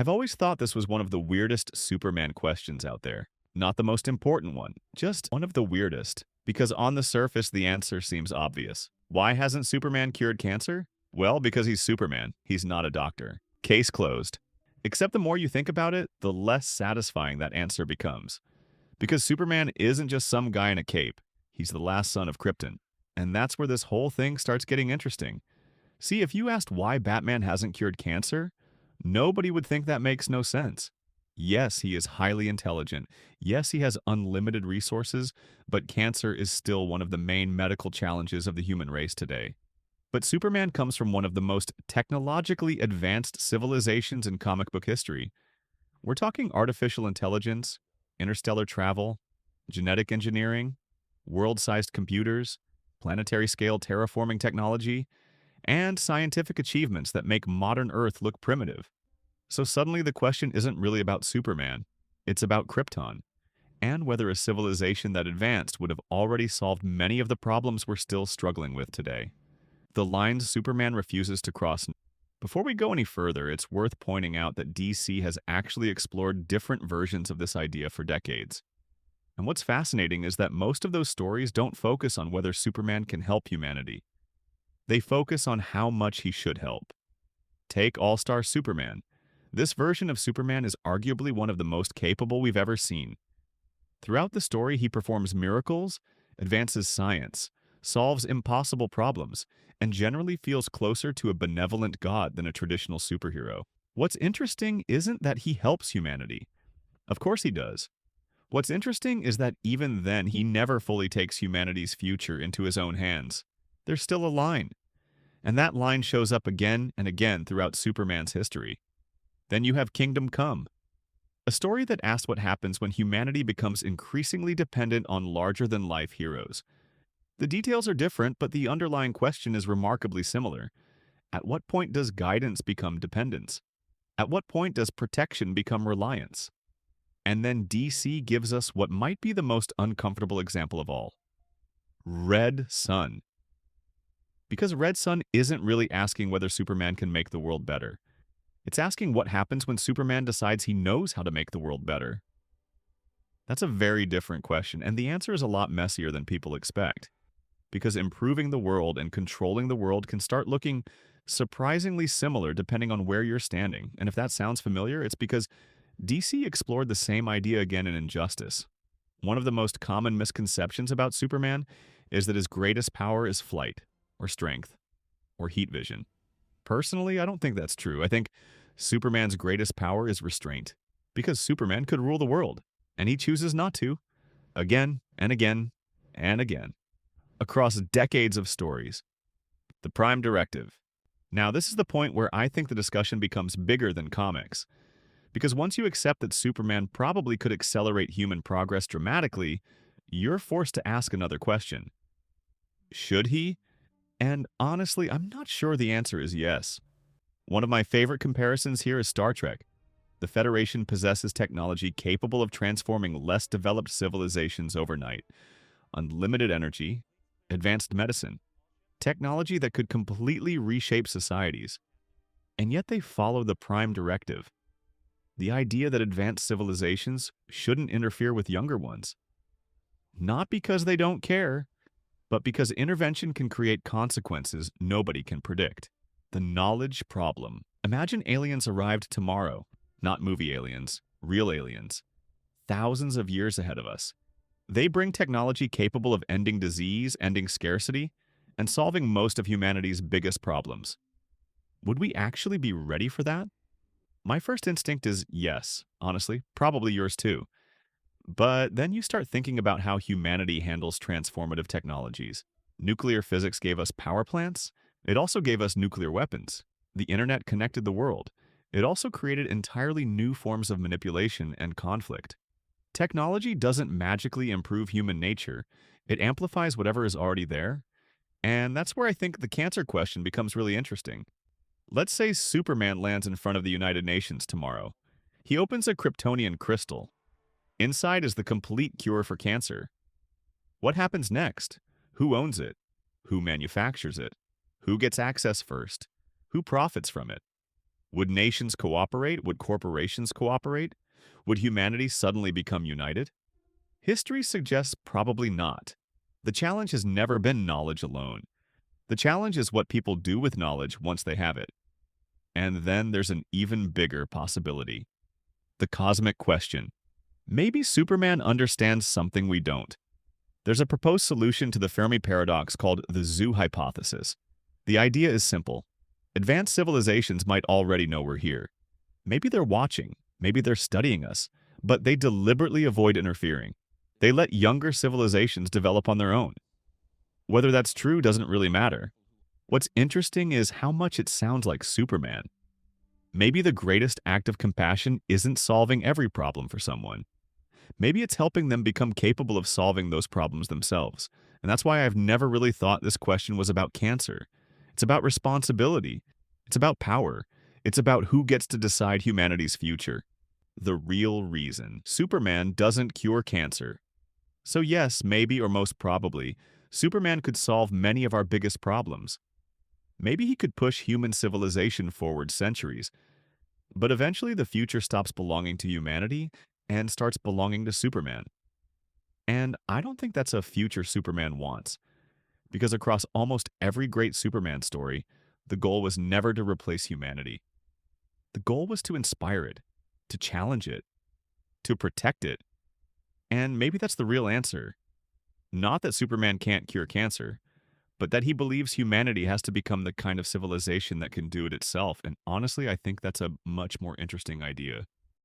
I've always thought this was one of the weirdest Superman questions out there. Not the most important one, just one of the weirdest. Because on the surface, the answer seems obvious. Why hasn't Superman cured cancer? Well, because he's Superman. He's not a doctor. Case closed. Except the more you think about it, the less satisfying that answer becomes. Because Superman isn't just some guy in a cape. He's the last son of Krypton. And that's where this whole thing starts getting interesting. See, if you asked why Batman hasn't cured cancer, nobody would think that makes no sense. Yes, he is highly intelligent. Yes, he has unlimited resources, but cancer is still one of the main medical challenges of the human race today. But Superman comes from one of the most technologically advanced civilizations in comic book history. We're talking artificial intelligence, interstellar travel, genetic engineering, world-sized computers, planetary-scale terraforming technology, and scientific achievements that make modern Earth look primitive. So suddenly the question isn't really about Superman, it's about Krypton, and whether a civilization that advanced would have already solved many of the problems we're still struggling with today. The lines Superman refuses to cross. Before we go any further, it's worth pointing out that DC has actually explored different versions of this idea for decades. And what's fascinating is that most of those stories don't focus on whether Superman can help humanity. They focus on how much he should help. Take All-Star Superman. This version of Superman is arguably one of the most capable we've ever seen. Throughout the story, he performs miracles, advances science, solves impossible problems, and generally feels closer to a benevolent god than a traditional superhero. What's interesting isn't that he helps humanity. Of course he does. What's interesting is that even then, he never fully takes humanity's future into his own hands. There's still a line. And that line shows up again and again throughout Superman's history. Then you have Kingdom Come, a story that asks what happens when humanity becomes increasingly dependent on larger-than-life heroes. The details are different, but the underlying question is remarkably similar. At what point does guidance become dependence? At what point does protection become reliance? And then DC gives us what might be the most uncomfortable example of all. Red Sun. Because Red Sun isn't really asking whether Superman can make the world better. It's asking what happens when Superman decides he knows how to make the world better. That's a very different question, and the answer is a lot messier than people expect. Because improving the world and controlling the world can start looking surprisingly similar depending on where you're standing. And if that sounds familiar, it's because DC explored the same idea again in Injustice. One of the most common misconceptions about Superman is that his greatest power is flight, or strength, or heat vision. Personally, I don't think that's true. I think Superman's greatest power is restraint, because Superman could rule the world, and he chooses not to, again and again and again, across decades of stories. The Prime Directive. Now, this is the point where I think the discussion becomes bigger than comics. Because once you accept that Superman probably could accelerate human progress dramatically, you're forced to ask another question. Should he? And honestly, I'm not sure the answer is yes. One of my favorite comparisons here is Star Trek. The Federation possesses technology capable of transforming less developed civilizations overnight. Unlimited energy, advanced medicine, technology that could completely reshape societies. And yet they follow the Prime Directive. The idea that advanced civilizations shouldn't interfere with younger ones. Not because they don't care, but because intervention can create consequences nobody can predict. The knowledge problem. Imagine aliens arrived tomorrow, not movie aliens, real aliens, thousands of years ahead of us. They bring technology capable of ending disease, ending scarcity, and solving most of humanity's biggest problems. Would we actually be ready for that? My first instinct is yes, honestly, probably yours too. But then you start thinking about how humanity handles transformative technologies. Nuclear physics gave us power plants. It also gave us nuclear weapons. The internet connected the world. It also created entirely new forms of manipulation and conflict. Technology doesn't magically improve human nature. It amplifies whatever is already there. And that's where I think the cancer question becomes really interesting. Let's say Superman lands in front of the United Nations tomorrow. He opens a Kryptonian crystal. Inside is the complete cure for cancer. What happens next? Who owns it? Who manufactures it? Who gets access first? Who profits from it? Would nations cooperate? Would corporations cooperate? Would humanity suddenly become united? History suggests probably not. The challenge has never been knowledge alone. The challenge is what people do with knowledge once they have it. And then there's an even bigger possibility. The cosmic question. Maybe Superman understands something we don't. There's a proposed solution to the Fermi paradox called the zoo hypothesis. The idea is simple. Advanced civilizations might already know we're here. Maybe they're watching, maybe they're studying us, but they deliberately avoid interfering. They let younger civilizations develop on their own. Whether that's true doesn't really matter. What's interesting is how much it sounds like Superman. Maybe the greatest act of compassion isn't solving every problem for someone. Maybe it's helping them become capable of solving those problems themselves. And that's why I've never really thought this question was about cancer. It's about responsibility. It's about power. It's about who gets to decide humanity's future. The real reason Superman doesn't cure cancer. So yes, maybe or most probably, Superman could solve many of our biggest problems. Maybe he could push human civilization forward centuries, but eventually the future stops belonging to humanity and starts belonging to Superman. And I don't think that's a future Superman wants, because across almost every great Superman story, the goal was never to replace humanity. The goal was to inspire it, to challenge it, to protect it. And maybe that's the real answer. Not that Superman can't cure cancer, but that he believes humanity has to become the kind of civilization that can do it itself. And honestly, I think that's a much more interesting idea.